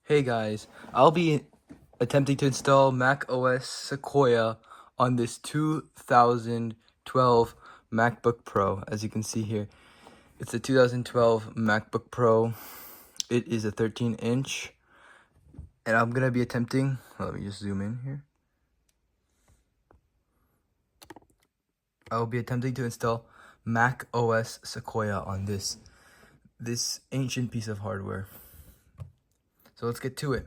Hey guys, I'll be attempting to install macOS Sequoia on this 2012 MacBook Pro. As you can see here, it's a 2012 MacBook Pro. It is a 13-inch, and I'm gonna be attempting. Let me just zoom in here. I will be attempting to install macOS Sequoia on this ancient piece of hardware. So let's get to it.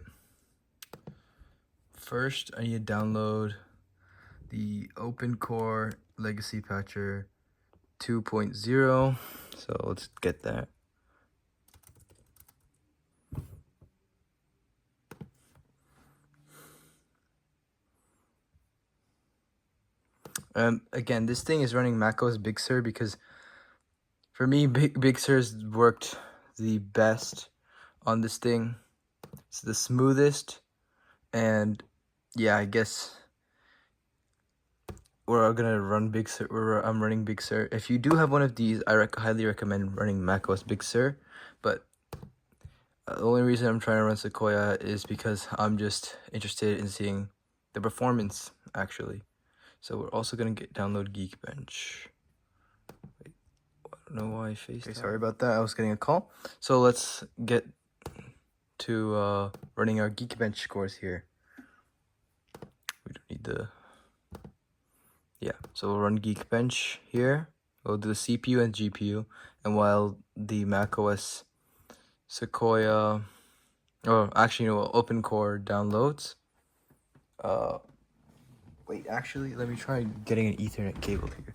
First, I need to download the OpenCore Legacy Patcher 2.0. So let's get that. Again, this thing is running macOS Big Sur because for me, Big Sur's worked the best on this thing. It's the smoothest, and yeah, I guess we're gonna run Big Sur. I'm running Big Sur. If you do have one of these, I highly recommend running macOS Big Sur. But the only reason I'm trying to run Sequoia is because I'm just interested in seeing the performance actually. So we're also gonna download Geekbench. Wait, I don't know why I faced. Okay, sorry about that. I was getting a call. So let's get to running our Geekbench scores here. We don't need the. Yeah, so we'll run Geekbench here. We'll do the CPU and GPU, and while the macOS Sequoia, or actually, OpenCore downloads. Wait, actually, let me try getting an Ethernet cable here.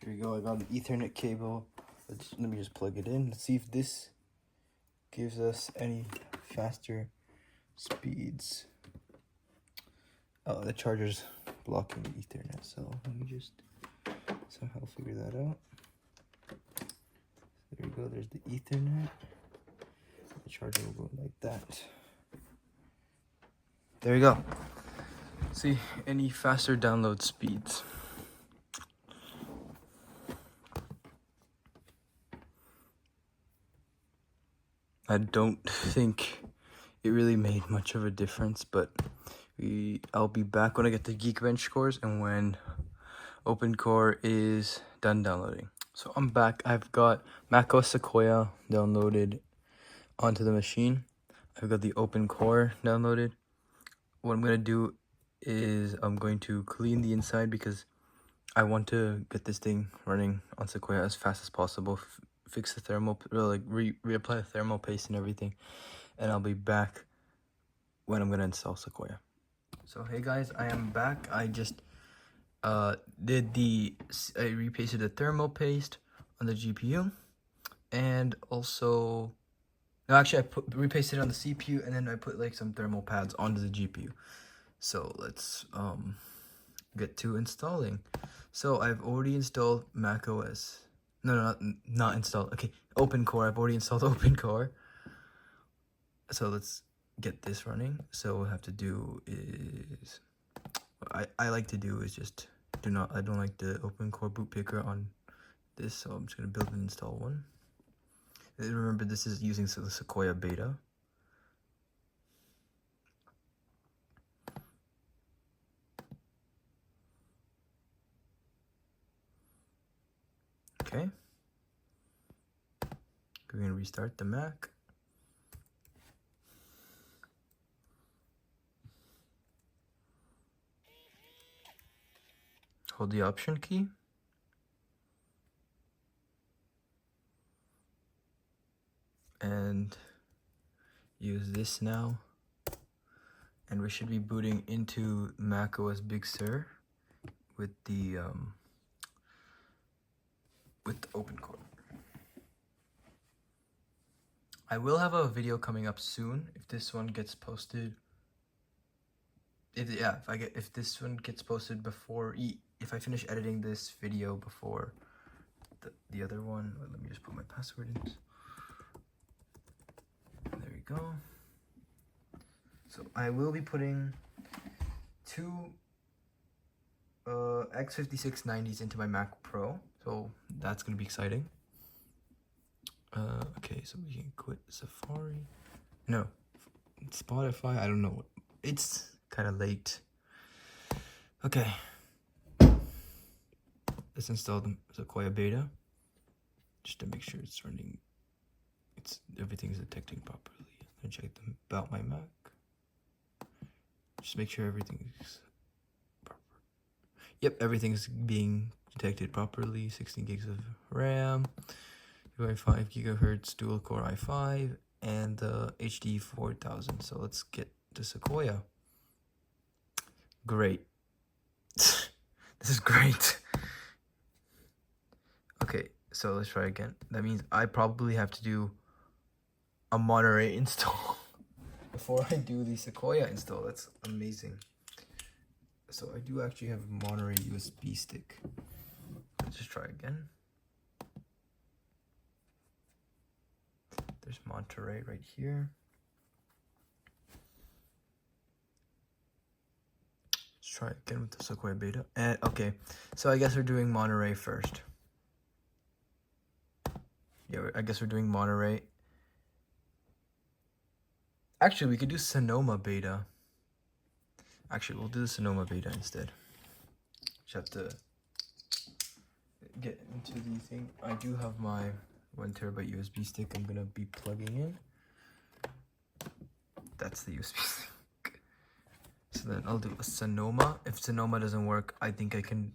Here we go, I got the Ethernet cable. Let me just plug it in. Let's see if this gives us any faster speeds. Oh, the charger's blocking the Ethernet, so let me just somehow figure that out. There we go, there's the Ethernet. The charger will go like that. There we go. See, any faster download speeds. I don't think it really made much of a difference, but I'll be back when I get the Geekbench scores and when OpenCore is done downloading. So I'm back. I've got macOS Sequoia downloaded onto the machine. I've got the OpenCore downloaded. What I'm gonna do is I'm going to clean the inside because I want to get this thing running on Sequoia as fast as possible. Fix the thermal, reapply the thermal paste and everything, and I'll be back when I'm gonna install Sequoia. So hey guys, I am back. I just I repasted the thermal paste on the GPU, and also no, actually I repasted it on the CPU, and then I put like some thermal pads onto the GPU. So let's get to installing. So I've already installed macOS. No, not installed. Okay, OpenCore. I've already installed OpenCore. So let's get this running. So what we have to do is, what I like to do is just I don't like the OpenCore boot picker on this, so I'm just gonna build and install one. And remember, this is using the Sequoia beta. Okay. We're gonna restart the Mac. Hold the Option key. And use this now. And we should be booting into macOS Big Sur with the OpenCore. I will have a video coming up soon if this one gets posted if this one gets posted before if I finish editing this video before the other one. Let me just put my password in. There we go. So I will be putting two x5690s into my Mac Pro, so that's gonna be exciting. Okay, so we can quit Safari. No, Spotify. I don't know. It's kind of late. Okay. Let's install the Sequoia beta just to make sure it's running. Everything's detecting properly. I check about my Mac. Just make sure everything's proper. Yep, everything's being detected properly. 16 gigs of RAM, 5 gigahertz dual core i5, and the HD 4000. So let's get to Sequoia. Great. This is great. Okay, so let's try again. That means I probably have to do a Monterey install before I do the Sequoia install. That's amazing. So I do actually have a Monterey USB stick. Let's just try again. There's Monterey right here. Let's try again with the Sequoia beta. And okay, so I guess we're doing Monterey first. Yeah, I guess we're doing Monterey. Actually, we could do Sonoma beta. Actually, we'll do the Sonoma beta instead. Just have to get into the thing. I do have my 1 terabyte USB stick I'm gonna be plugging in. That's the USB stick. So then I'll do a Sonoma. If Sonoma doesn't work, I think I can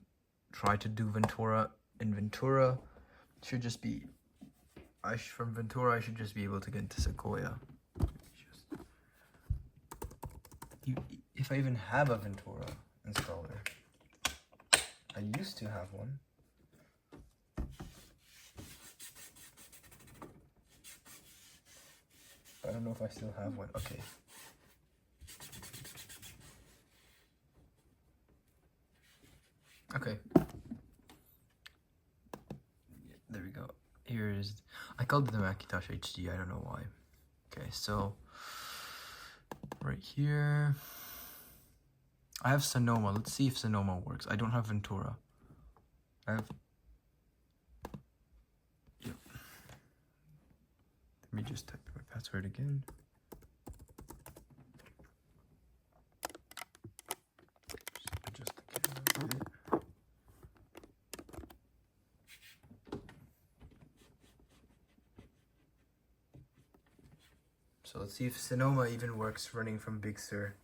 try to do Ventura. And Ventura should just be, from Ventura I should just be able to get into Sequoia. If I even have a Ventura installer. I used to have one. I don't know if I still have one. Okay. Okay. There we go. Here is, I called it the Macintosh HD. I don't know why. Okay, so right here, I have Sonoma. Let's see if Sonoma works. I don't have Ventura. I have. Yep. Let me just type my password again. Adjust the camera a bit. So let's see if Sonoma even works running from Big Sur.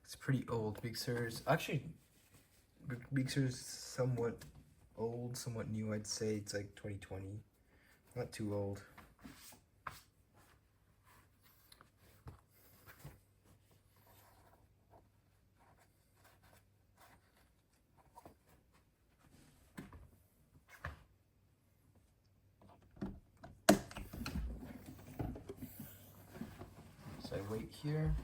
It's pretty old. Big Sur's actually, Big Sur's somewhat old, somewhat new. I'd say it's like 2020. Not too old. So I wait here.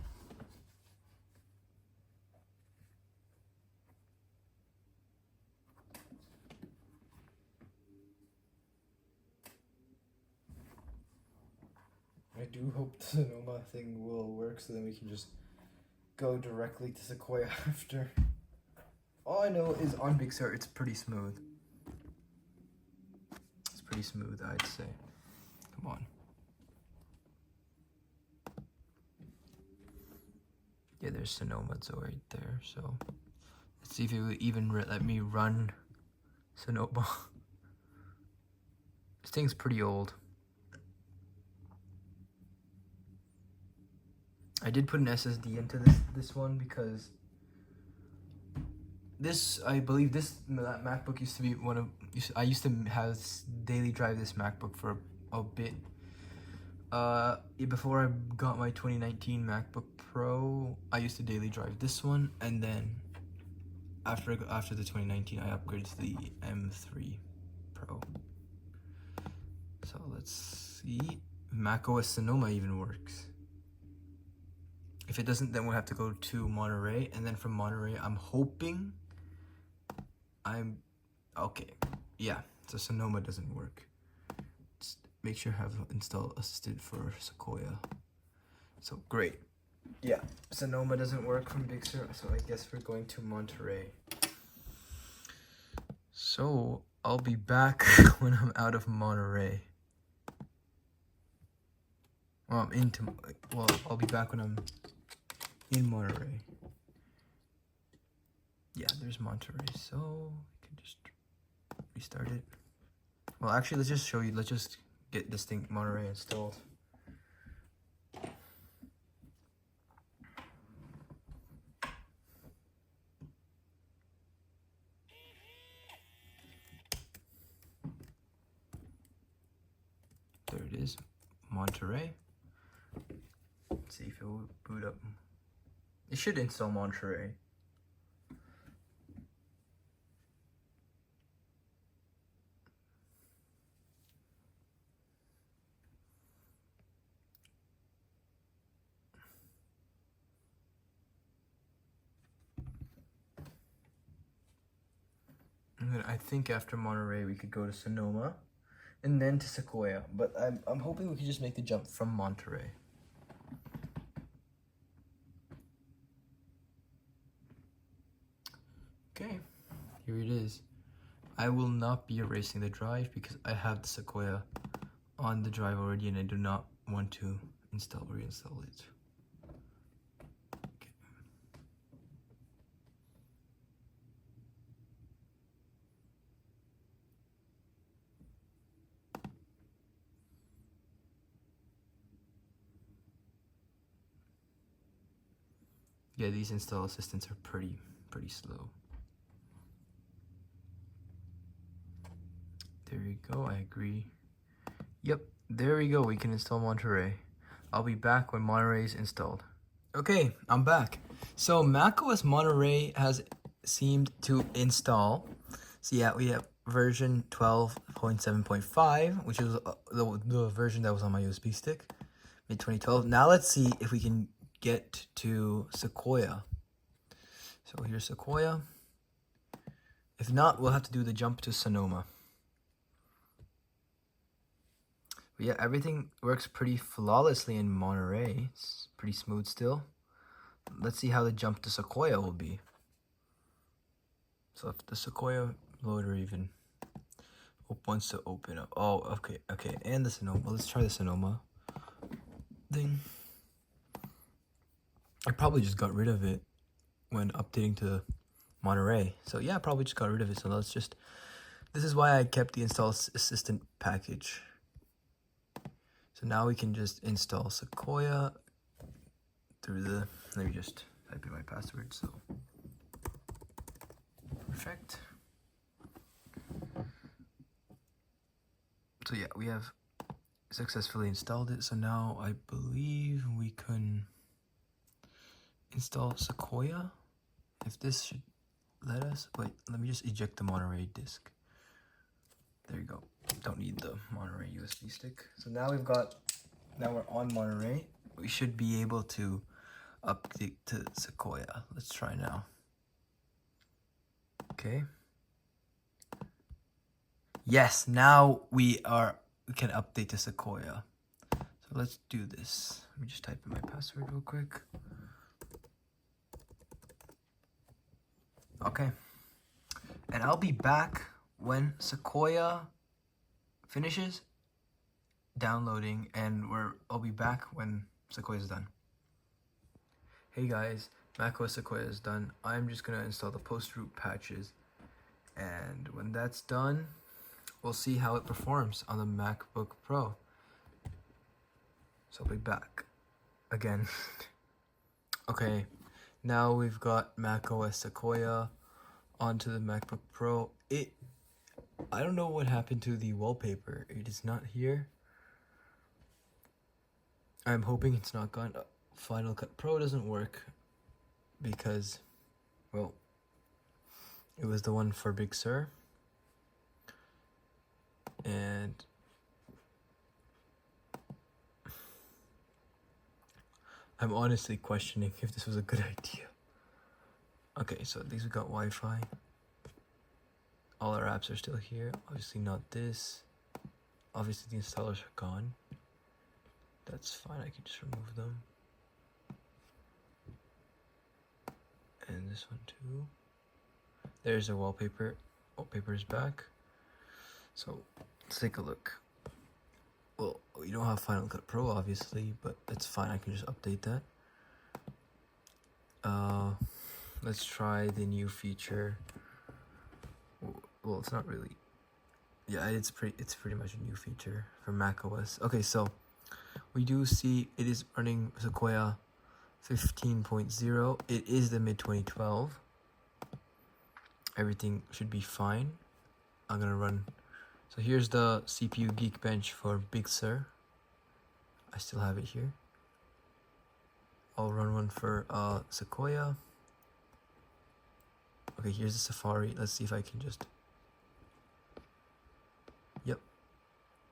I do hope the Sonoma thing will work so then we can just go directly to Sequoia after. All I know is on Big Sur it's pretty smooth. It's pretty smooth, I'd say. Come on. Yeah, there's Sonoma right there, so let's see if it will even let me run Sonoma. This thing's pretty old. I did put an SSD into this one because this, I believe that MacBook used to be I used to daily drive this MacBook for a bit. Before I got my 2019 MacBook Pro, I used to daily drive this one, and then after the 2019, I upgraded to the M3 Pro. So let's see, macOS Sonoma even works. If it doesn't, then we'll have to go to Monterey, and then from Monterey, okay. Yeah, so Sonoma doesn't work. Just make sure I have install assisted for Sequoia. So great. Yeah, Sonoma doesn't work from Big Sur, so I guess we're going to Monterey. So I'll be back when I'm out of Monterey. Well, I'll be back when I'm in Monterey. Yeah, there's Monterey, so we can just restart it. Well, actually, let's just show you. Let's just get this thing Monterey installed. There it is, Monterey. Let's see if it will boot up. It should install Monterey. And then I think after Monterey we could go to Sonoma, and then to Sequoia. But I'm hoping we could just make the jump from Monterey. Okay, here it is. I will not be erasing the drive because I have the Sequoia on the drive already, and I do not want to reinstall it. Okay. Yeah, these install assistants are pretty slow. There you go, I agree. Yep, there we go, we can install Monterey. I'll be back when Monterey is installed. Okay, I'm back. So macOS Monterey has seemed to install. So yeah, we have version 12.7.5, which is the version that was on my USB stick, mid-2012. Now let's see if we can get to Sequoia. So here's Sequoia. If not, we'll have to do the jump to Sonoma. But yeah, everything works pretty flawlessly in Monterey. It's pretty smooth still. Let's see how the jump to Sequoia will be. So if the Sequoia loader even wants to open up. Oh, okay. And the Sonoma. Let's try the Sonoma thing. I probably just got rid of it when updating to Monterey. So yeah, I probably just got rid of it. So this is why I kept the install assistant package. So now we can just install Sequoia through let me just type in my password, so perfect. So yeah, we have successfully installed it. So now I believe we can install Sequoia. If this should let us, wait, let me just eject the Monterey disk. There you go. Don't need the Monterey USB stick. So now we're on Monterey. We should be able to update to Sequoia. Let's try now. Okay. Yes, now we can update to Sequoia. So let's do this. Let me just type in my password real quick. Okay. And I'll be back when Sequoia finishes downloading, and I'll be back when Sequoia is done. Hey guys, macOS Sequoia is done. I'm just gonna install the post-root patches, and when that's done, we'll see how it performs on the MacBook Pro. So I'll be back again. Okay, now we've got macOS Sequoia onto the MacBook Pro. I don't know what happened to the wallpaper. It is not here. I'm hoping it's not gone. Final Cut Pro doesn't work because, well, it was the one for Big Sur. And I'm honestly questioning if this was a good idea. Okay, so at least we got Wi-Fi. All our apps are still here. Obviously not this. Obviously the installers are gone. That's fine, I can just remove them. And this one too. There's the wallpaper. Wallpaper is back. So let's take a look. Well, we don't have Final Cut Pro obviously, but it's fine, I can just update that. Let's try the new feature. Well, it's not really. Yeah, it's pretty much a new feature for macOS. Okay, so we do see it is running Sequoia 15.0. It is the mid 2012. Everything should be fine. I'm gonna run. So here's the CPU Geekbench for Big Sur. I still have it here. I'll run one for Sequoia. Okay, here's the Safari. Let's see if I can just. Yep,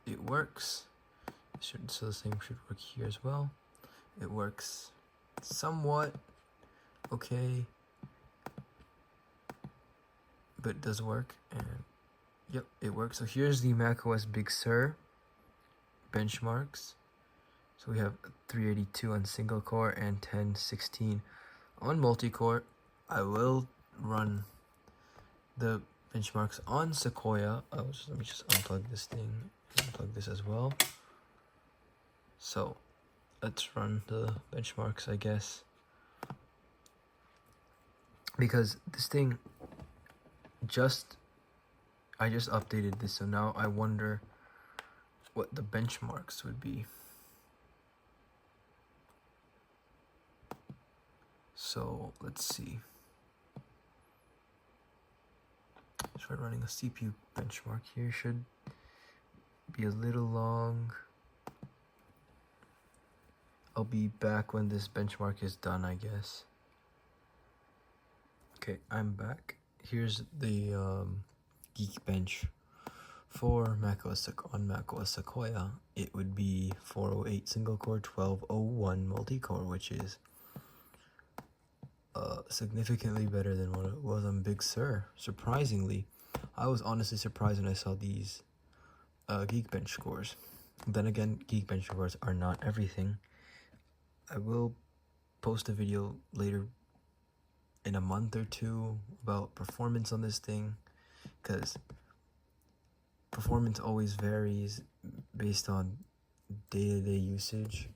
it works. So the same should work here as well. It works somewhat okay, but it does work. And yep, it works. So here's the macOS Big Sur benchmarks. So we have 382 on single core and 1016 on multi-core. I will run the benchmarks on Sequoia. Let me just unplug this thing, unplug this as well. So let's run the benchmarks, I guess, because this thing I just updated this, so now I wonder what the benchmarks would be. So let's see. Try running a CPU benchmark here. Should be a little long. I'll be back when this benchmark is done, I guess. Okay, I'm back. Here's the Geekbench for macOS on macOS Sequoia. It would be 408 single core, 1201 multi-core, which is significantly better than what it was on Big Sur. Surprisingly, I was honestly surprised when I saw these Geekbench scores. Then again, Geekbench scores are not everything. I will post a video later in a month or two about performance on this thing, because performance always varies based on day-to-day usage.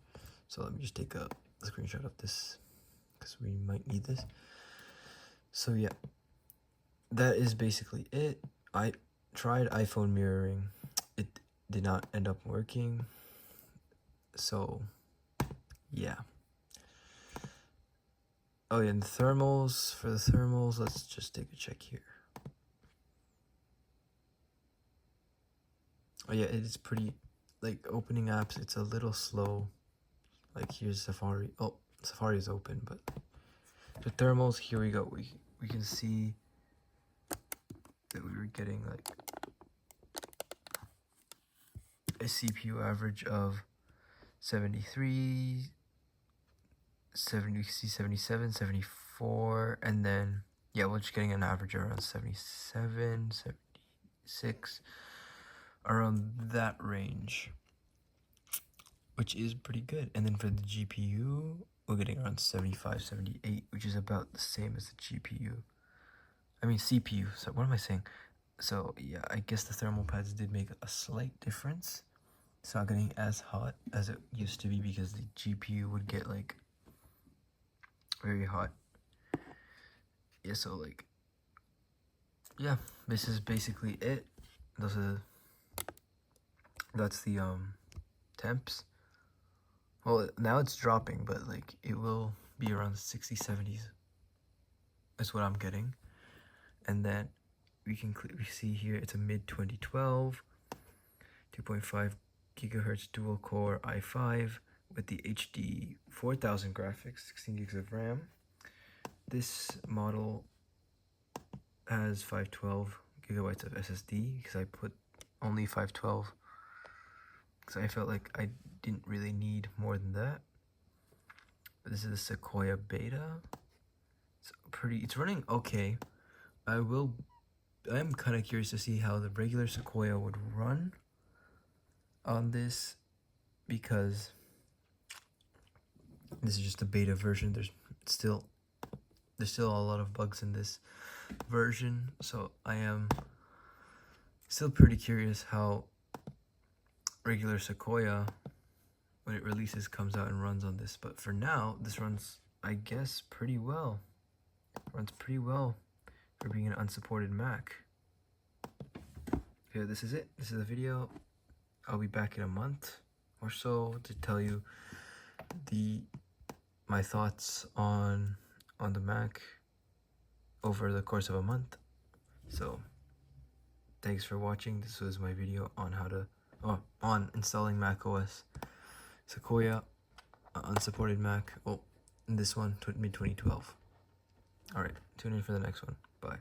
So let me just take a screenshot of this because we might need this. So yeah, that is basically it. I tried iPhone mirroring. It did not end up working. So yeah. Oh yeah, and the thermals, for the thermals, let's just take a check here. Oh yeah, it is pretty, like, opening apps, it's a little slow. Like, here's Safari. Oh, Safari is open, but the thermals, here we go. We can see that we were getting like a CPU average of 73, 70, 77, 74, and then yeah, we're just getting an average around 77, 76, around that range, which is pretty good. And then for the GPU, we're getting around 75, 78, which is about the same as the GPU. I mean CPU, so what am I saying? So yeah, I guess the thermal pads did make a slight difference. It's not getting as hot as it used to be because the GPU would get like very hot. Yeah, so like, yeah, this is basically it. That's the temps. Well, now it's dropping, but like it will be around the 60s, 70s. That's what I'm getting. And then we can clearly see here it's a mid 2012, 2.5 gigahertz dual core i5 with the HD 4000 graphics, 16 gigs of RAM. This model has 512 gigabytes of SSD because I put only 512 because I felt like I didn't really need more than that. This is the Sequoia beta. It's running okay. I am kind of curious to see how the regular Sequoia would run on this, because this is just a beta version. There's still a lot of bugs in this version, so I am still pretty curious how regular Sequoia, when it releases, comes out and runs on this. But for now, this runs, I guess, pretty well. Runs pretty well for being an unsupported Mac. Okay, this is it. This is the video. I'll be back in a month or so to tell you my thoughts on the Mac over the course of a month. So thanks for watching. This was my video on on installing macOS Sequoia, unsupported Mac. Well, this one, mid 2012. All right, tune in for the next one. Bye.